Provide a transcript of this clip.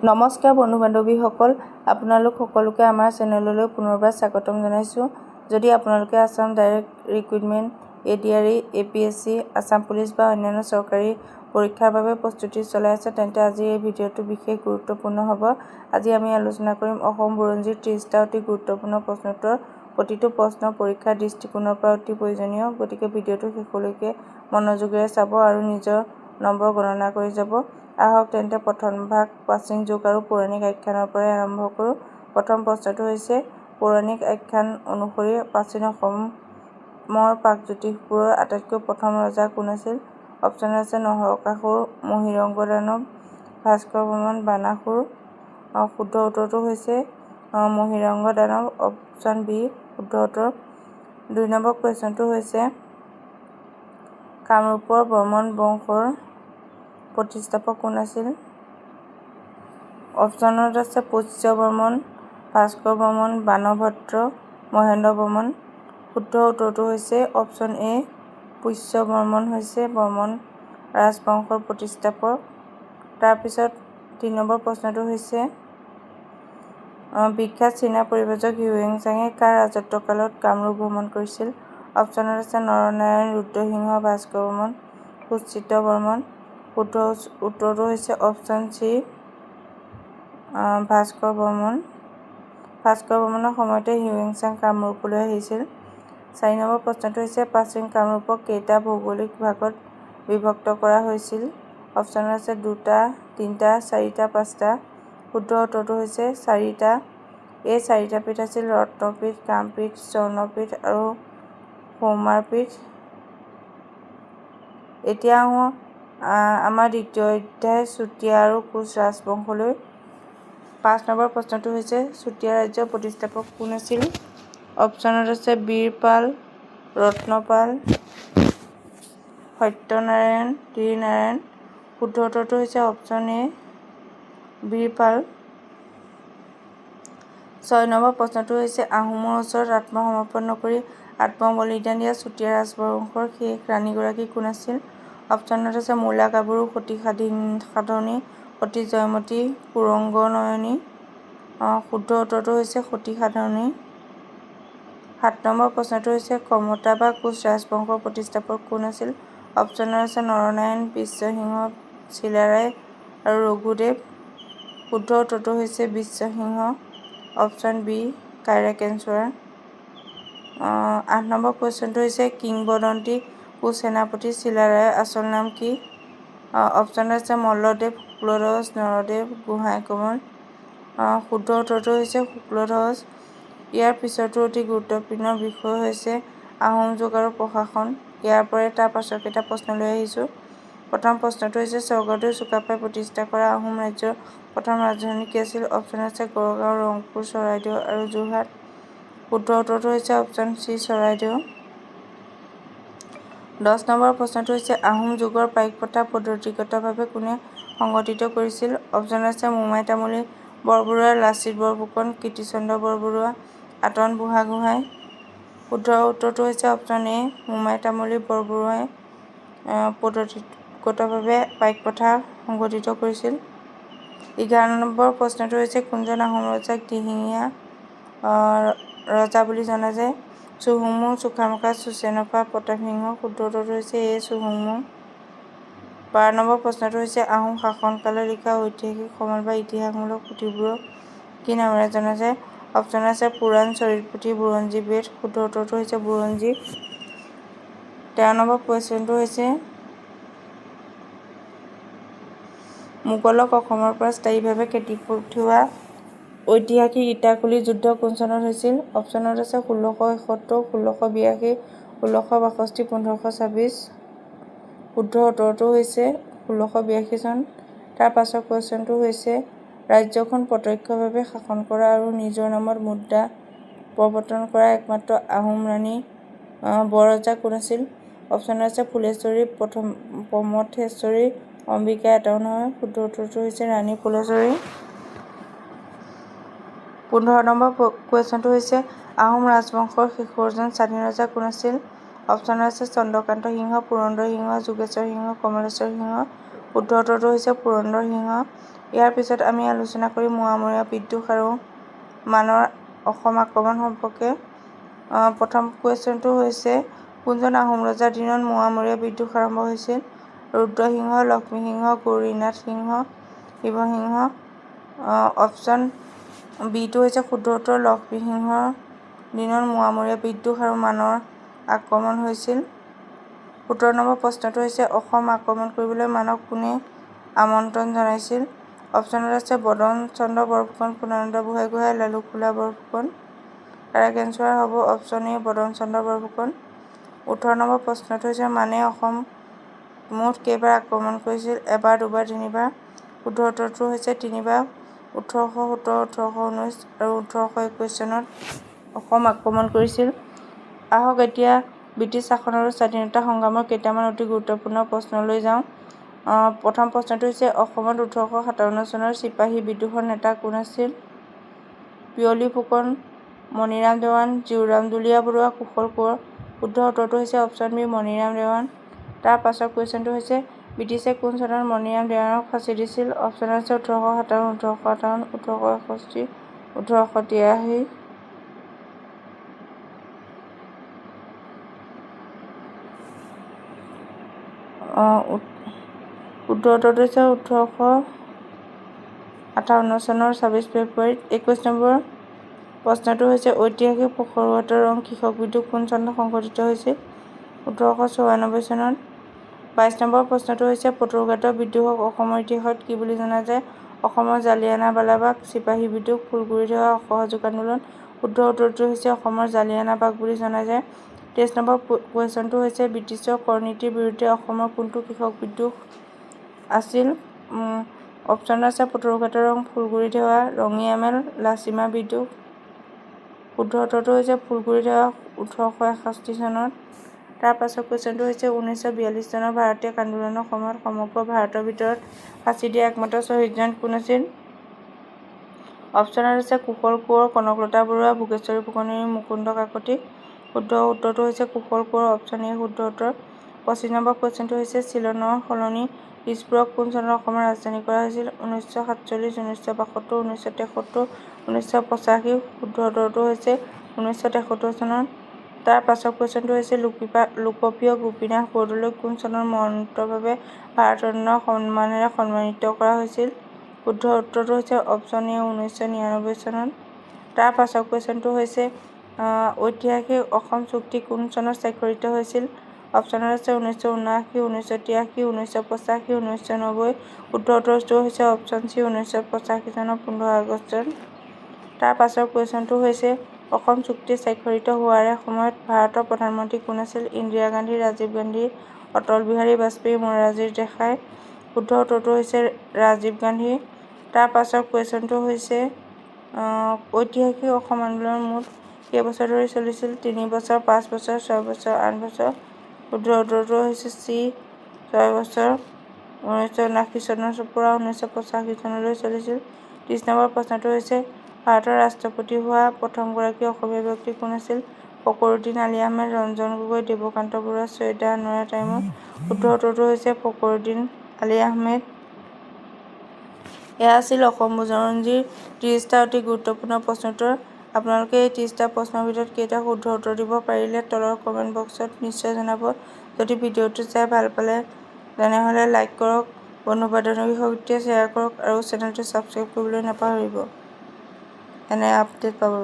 নমস্কাৰ বন্ধু বান্ধৱীসকল, আপোনালোক সকলোকে আমাৰ চেনেললৈ পুনৰবাৰ স্বাগতম জনাইছোঁ। যদি আপোনালোকে Assam direct recruitment, ADRE, APSC, Assam police বা অন্যান্য চৰকাৰী পৰীক্ষাৰ বাবে প্ৰস্তুতি চলাই আছে, তেন্তে আজিৰ এই ভিডিঅ'টো বিশেষ গুৰুত্বপূৰ্ণ হ'ব। আজি আমি আলোচনা কৰিম অসম বুৰঞ্জীৰ 30টা অতি গুৰুত্বপূৰ্ণ প্ৰশ্নোত্তৰ। প্ৰতিটো প্ৰশ্ন পৰীক্ষাৰ দৃষ্টিকোণৰ পৰা অতি প্ৰয়োজনীয়, গতিকে ভিডিঅ'টো শেষলৈকে মনোযোগেৰে চাব আৰু নিজৰ নম্বৰ গণনা কৰি যাব। আহক তেন্তে প্ৰথম ভাগ প্ৰাচীন যুগ আৰু পৌৰাণিক আখ্যানৰ পৰাই আৰম্ভ কৰোঁ। প্ৰথম প্ৰশ্নটো হৈছে, পৌৰাণিক আখ্যান অনুসৰি প্ৰাচীন অসমৰ প্ৰাগজ্যোতিষপুৰৰ আটাইতকৈ প্ৰথম ৰজা কোন আছিল? অপশ্যন আছে নৰকাসুৰ, মহীৰংগ দানৱ, ভাস্কৰ বৰ্মন, বানাসুৰ। শুদ্ধ উত্তৰটো হৈছে মহীৰংগ দানৱ, অপশ্যন বি শুদ্ধ উত্তৰ। 2 নম্বৰ কুৱেশ্যনটো হৈছে, কামৰূপৰ বৰ্মন বংশৰ প্ৰতিষ্ঠাপক কোন আছিল? অপশ্যনত আছে পুষ্য বৰ্মন, ভাস্কৰ বৰ্মন, বাণভদ্ৰ, মহেন্দ্ৰ বৰ্মন। শুদ্ধ উত্তৰটো হৈছে অপশ্যন এ, পুষ্য বৰ্মন হৈছে বৰ্মন ৰাজবংশৰ প্ৰতিষ্ঠাপক। তাৰপিছত 3 নম্বৰ প্ৰশ্নটো হৈছে, বিখ্যাত চীনা পৰিব্ৰাজক হিউৱেন চাঙে কাৰ ৰাজত্বকালত কামৰূপ ভ্ৰমণ কৰিছিল? অপশ্যনত আছে নৰনাৰায়ণ, ৰুদ্ৰসিংহ, ভাস্কৰ বৰ্মন, সুচৰিত বৰ্মন। শুদ্ধ উত্তৰটো হৈছে অপশ্যন চি, ভাস্কৰ বৰ্মন। ভাস্কৰ বৰ্মনৰ সময়তে হিউৱেন চাং কামৰূপলৈ আহিছিল। 4 নম্বৰ প্ৰশ্নটো হৈছে, প্ৰাচীন কামৰূপক কেইটা ভৌগোলিক ভাগত বিভক্ত কৰা হৈছিল? অপশ্যনত আছে 2টা, 3টা, 4টা, 5টা। শুদ্ধ উত্তৰটো হৈছে 4টা। এই 4টা পীঠ আছিল ৰত্নপীঠ, কামপীঠ, স্বৰ্ণপীঠ আৰু সৌমাৰপীঠ। এতিয়া আহোঁ আমাৰ দ্বিতীয় অধ্যায় চুতীয়া আৰু কোচ ৰাজবংশলৈ। 5 নম্বৰ প্ৰশ্নটো হৈছে, চুতীয়া ৰাজ্যৰ প্ৰতিষ্ঠাপক কোন আছিল? অপশ্যনত আছে বীৰপাল, ৰত্নপাল, সত্যনাৰায়ণ, ধীৰনাৰায়ণ। শুদ্ধ উত্তৰটো হৈছে অপশ্যন এ, বীৰপাল। 6 নম্বৰ প্ৰশ্নটো হৈছে, আহোমৰ ওচৰত আত্মসমৰ্পণ নকৰি আত্মবলিদান দিয়া চুতীয়া ৰাজবংশৰ শেষ ৰাণীগৰাকী কোন আছিল? অপশ্যনত আছে মূলা গাভৰু, সতী সাধনী, সতী জয়মতী, কুৰংগনয়নী। শুদ্ধ উত্তৰটো হৈছে সতী সাধনী। 7 নম্বৰ প্ৰশ্নটো হৈছে, কমতা বা কোচ ৰাজবংশৰ প্ৰতিষ্ঠাপক কোন আছিল? অপশ্যনত আছে নৰনাৰায়ণ, বিশ্বসিংহ, চিলাৰায় আৰু ৰঘুদেৱ। শুদ্ধ উত্তৰটো হৈছে বিশ্বসিংহ, অপশ্যন বি, কাইৰাকেশ্বৰা। 8 নম্বৰ কুৱেশ্যনটো হৈছে, কিংবদন্তি কোচ সেনাপতি চিলাৰায়ৰ আচল নাম কি? অপশ্যনত আছে মল্লদেৱ, শুক্লধ্বজ, নৰদেৱ, গোহাঁই কমল। শুদ্ধ উত্তৰটো হৈছে শুক্লধ্বজ। ইয়াৰ পিছৰটো অতি গুৰুত্বপূৰ্ণ বিষয় হৈছে আহোম যুগ আৰু প্ৰশাসন। ইয়াৰ পৰাই তাৰ পাছৰকেইটা প্ৰশ্নলৈ আহিছোঁ। প্ৰথম প্ৰশ্নটো হৈছে, স্বৰ্গদেউ চুকাফাই প্ৰতিষ্ঠা কৰা আহোম ৰাজ্যৰ প্ৰথম ৰাজধানী কি আছিল? অপশ্যনত আছে গড়গাঁও, ৰংপুৰ, চৰাইদেউ আৰু যোৰহাট। শুদ্ধ উত্তৰটো হৈছে অপশ্যন চি, চৰাইদেউ। 10 নম্বৰ প্ৰশ্নটো হৈছে, আহোম যুগৰ পাইক প্ৰথা পদ্ধতিগতভাৱে কোনে সংগঠিত কৰিছিল? অপশ্যনত আছে মোমাই তামুলী বৰবৰুৱা, লাচিত বৰফুকন, কীৰ্তিচন্দ্ৰ বৰবৰুৱা, আটন বুঢ়াগোহাঁই। শুদ্ধ উত্তৰটো হৈছে অপশ্যন এ, মোমাই তামুলী বৰবৰুৱাই পদ্ধতিগতভাৱে পাইক প্ৰথা সংগঠিত কৰিছিল। 11 নম্বৰ প্ৰশ্নটো হৈছে, কোনজন আহোম ৰজাক দিহিঙীয়া ৰজা বুলি জনা যায়? চুহুংমুং, চুকামুখা, চুচেনফা, প্ৰতাপসিংহ। শুদ্ধ উত্তৰটো হৈছে এ, চুহুংমুং। 12 নম্বৰ প্ৰশ্নটো হৈছে, আহোম শাসনকালত লিখা ঐতিহাসিক সমল বা ইতিহাসমূলক পুথিবোৰক কি নামেৰে জনা যায়? অপশ্যনত আছে পুৰাণ, চৰিতপুথি, বুৰঞ্জী, বেদ। শুদ্ধ উত্তৰটো হৈছে বুৰঞ্জী। 13 নম্বৰ কুৱেশ্যনটো হৈছে, মোগলক অসমৰ পৰা স্থায়ীভাৱে খেদি পঠিওৱা ঐতিহাসিক ইটাখুলি যুদ্ধ কোন চনত হৈছিল? অপশ্যনত আছে 1671, 1682, 1662, 1526। শুদ্ধ উত্তৰটো হৈছে 1682 চন। তাৰ পাছৰ কুৱেশ্যনটো হৈছে, ৰাজ্যখন প্ৰত্যক্ষভাৱে শাসন কৰা আৰু নিজৰ নামত মুদ্ৰা প্ৰৱৰ্তন কৰা একমাত্ৰ আহোম ৰাণী বৰ ৰজা কোন আছিল? অপশ্যনত আছে ফুলেশ্বৰী, প্ৰমথেশ্বৰী, অম্বিকা। এটাও নহয়। শুদ্ধ উত্তৰটো হৈছে ৰাণী ফুলেশ্বৰী। 15 নম্বৰ কুৱেশ্যনটো হৈছে, আহোম ৰাজবংশৰ শেষৰজন স্বাধীন ৰজা কোন আছিল? অপশ্যনত আছে চন্দ্ৰকান্ত সিংহ, পুৰন্দৰ সিংহ, যোগেশ্বৰ সিংহ, কমলেশ্বৰ সিংহ। শুদ্ধ উত্তৰটো হৈছে পুৰন্দৰ সিংহ। ইয়াৰ পিছত আমি আলোচনা কৰিম মোৱামৰীয়া বিদ্ৰোহ আৰু মানৰ অসম আক্ৰমণ সম্পৰ্কে। প্ৰথম কুৱেশ্যনটো হৈছে কোনজন আহোম ৰজাৰ দিনত মোৱামৰীয়া বিদ্ৰোহ আৰম্ভ হৈছিল? ৰুদ্ৰসিংহ, লক্ষ্মীসিংহ, গৌৰীনাথ সিংহ, শিৱসিংহ। অপশ্যন বিটো হৈছে শুদ্ধ উত্তৰ। লক্ষ্মীসিংহৰ দিনত মোৱামৰীয়া বিদ্ৰোহ আৰু মানৰ আক্ৰমণ হৈছিল। ১৭ নম্বৰ প্ৰশ্নটো হৈছে অসম আক্ৰমণ কৰিবলৈ মানক কোনে আমন্ত্ৰণ জনাইছিল? অপশ্যনত আছে বদন চন্দ্ৰ বৰফুকন, পূৰ্ণানন্দ বুঢ়াগোহাঁই, লালুকখোলা বৰফুকন। কাৰেক্ট এনচাৰ হ'ব option A Badan Chandra Borphukan. ১৮ number প্ৰশ্নটো হৈছে মানে অসম মুঠ কেইবাৰ আক্ৰমণ কৰিছিল? এবাৰ, দুবাৰ, তিনিবাৰ। শুদ্ধ উত্তৰটো হৈছে তিনিবাৰ। ১৮১৭, ১৮১৯ আৰু ১৮২১ চনত অসম আক্ৰমণ কৰিছিল। আহক এতিয়া ব্ৰিটিছ শাসন আৰু স্বাধীনতা সংগ্ৰামৰ কেইটামান অতি গুৰুত্বপূৰ্ণ প্ৰশ্নলৈ যাওঁ। প্ৰথম প্ৰশ্নটো হৈছে অসমত ১৮৫৭ চনৰ চিপাহী বিদ্ৰোহৰ নেতা কোন আছিল? পিয়লি ফুকন, মণিৰাম দেৱান, জীউৰাম দুলীয়া বৰুৱা, কুশল কোঁৱৰ। শুদ্ধ উত্তৰটো হৈছে অপশ্যন বি মণিৰাম দেৱান। তাৰ পাছৰ কুৱেশ্যনটো হৈছে ব্ৰিটিছে কোন চনত মণিৰাম দেৱানক ফাঁচি দিছিল? অপশ্যন আছে ১৮৫৭, ১৮৫৮, ১৮৬১, ১৮৮৩। শুদ্ধ উত্তৰটো হৈছে ১৮৫৮ চনৰ ২৬ ফেব্ৰুৱাৰীত। ২১ নম্বৰ প্ৰশ্নটো হৈছে ঐতিহাসিক পখৰুঘাটৰ ৰং কৃষক বিদ্ৰোহ কোন চনত সংঘটিত হৈছিল? ১৮৯৪ চনত। ২২ নম্বৰ প্ৰশ্নটো হৈছে পখৰুঘাটৰ বিদ্ৰোহক অসমৰ ইতিহাসত কি বুলি জনা যায়? অসমৰ জালিয়ানাৱালাবাগ, চিপাহী বিদ্ৰোহ, ফুলগুৰিত হোৱা অসহযোগ আন্দোলন। শুদ্ধ উত্তৰটো হৈছে অসমৰ জালিয়ানাবাগ বুলি জনা যায়। ২৩ নম্বৰ কুৱেশ্যনটো হৈছে ব্ৰিটিছৰ কৰ নীতিৰ বিৰুদ্ধে অসমৰ কোনটো কৃষক বিদ্ৰোহ আছিল? অপশ্যন আছে পখৰুঘাটৰ ৰং, ফুলগুৰিত হোৱা, ৰঙিয়ামেল, লাচিমা বিদ্ৰোহ। শুদ্ধ উত্তৰটো হৈছে ফুলগুৰিত হোৱা ১৮৬১ চনত। তাৰ পাছৰ কুৱেশ্যনটো হৈছে ১৯৪২ চনৰ ভাৰত ত্যাগ আন্দোলনৰ সময়ত সমগ্ৰ ভাৰতৰ ভিতৰত ফাঁচি দিয়া একমাত্ৰ শ্বহীদজন কোন আছিল? অপশ্যনত আছে কুশল কোঁৱৰ, কনকলতা বৰুৱা, ভোগেশ্বৰী ফুকন, মুকুন্দ কাকতি। শুদ্ধ উত্তৰটো হৈছে কুশল কোঁৱৰ। অপশ্যন এ শুদ্ধ উত্তৰ। ২৫ নম্বৰ কুৱেশ্যনটো হৈছে চিলনৰ সলনি দিছপুৰক কোন চনত অসমৰ ৰাজধানী কৰা হৈছিল? ১৯৪৭, ১৯৭২, ১৯৭৩, ১৯৮৫। শুদ্ধ উত্তৰটো হৈছে ১৯৭৩ চনত। তাৰ পাছৰ কুৱেশ্যনটো হৈছে লোকপ্ৰিয় গোপীনাথ বৰদলৈক কোন চনত মৰণোত্তৰভাৱে ভাৰত ৰত্ন সন্মানেৰে সন্মানিত কৰা হৈছিল? শুদ্ধ উত্তৰটো হৈছে অপশ্যন এ ১৯৯৯ চনত। তাৰ পাছৰ কুৱেশ্যনটো হৈছে ঐতিহাসিক অসম চুক্তি কোন চনত স্বাক্ষৰিত হৈছিল? অপশ্যনত আছে ১৯৭৯, ১৯৮৩, ১৯৮৫, ১৯৯০। শুদ্ধ উত্তৰটো হৈছে অপশ্যন চি ১৯৮৫ চনৰ ১৫ আগষ্টত। তাৰ পাছৰ কুৱেশ্যনটো হৈছে অসম চুক্তি স্বাক্ষৰিত হোৱাৰে সময়ত ভাৰতৰ প্ৰধানমন্ত্ৰী কোন আছিল? ইন্দিৰা গান্ধী, ৰাজীৱ গান্ধী, অটল বিহাৰী বাজপেয়ী, মোৰাৰজী দেশাই। শুদ্ধ উত্তৰটো হৈছে ৰাজীৱ গান্ধী। তাৰ পাছৰ কুৱেশ্যনটো হৈছে ঐতিহাসিক অসম আন্দোলন মুঠ কেইবছৰ ধৰি চলিছিল? ৩ বছৰ, ৫ বছৰ, ৬ বছৰ, ৮ বছৰ। শুদ্ধ উত্তৰটো হৈছে চি ৬ বছৰ। ১৯৭৯ চনৰ পৰা ১৯৮৫ চনলৈ চলিছিল। ৩০ নম্বৰ প্ৰশ্নটো হৈছে ভাৰতৰ ৰাষ্ট্ৰপতি হোৱা প্ৰথমগৰাকী অসমীয়া ব্যক্তি কোন আছিল? ফখৰুদ্দিন আলি আহমেদ, ৰঞ্জন গগৈ, দেৱকান্ত বৰুৱা, ছৈয়দা আনোৱাৰা টাইমুৰ। শুদ্ধ উত্তৰটো হৈছে ফখৰুদ্দিন আলি আহমেদ। এয়া আছিল অসম বুৰঞ্জীৰ ৩০টা অতি গুৰুত্বপূৰ্ণ প্ৰশ্নৰ উত্তৰ। আপোনালোকে এই ৩০টা প্ৰশ্নৰ ভিতৰত কেইটা শুদ্ধ উত্তৰ দিব পাৰিলে তলৰ কমেণ্ট বক্সত নিশ্চয় জনাব। যদি ভিডিঅ'টো চাই ভাল পালে তেনেহ'লে লাইক কৰক, বন্ধু-বান্ধৱীৰ সৈতে শ্বেয়াৰ কৰক আৰু চেনেলটো ছাবস্ক্ৰাইব কৰিবলৈ নাপাহৰিব এনে আপডেট পাবৰ বাবে।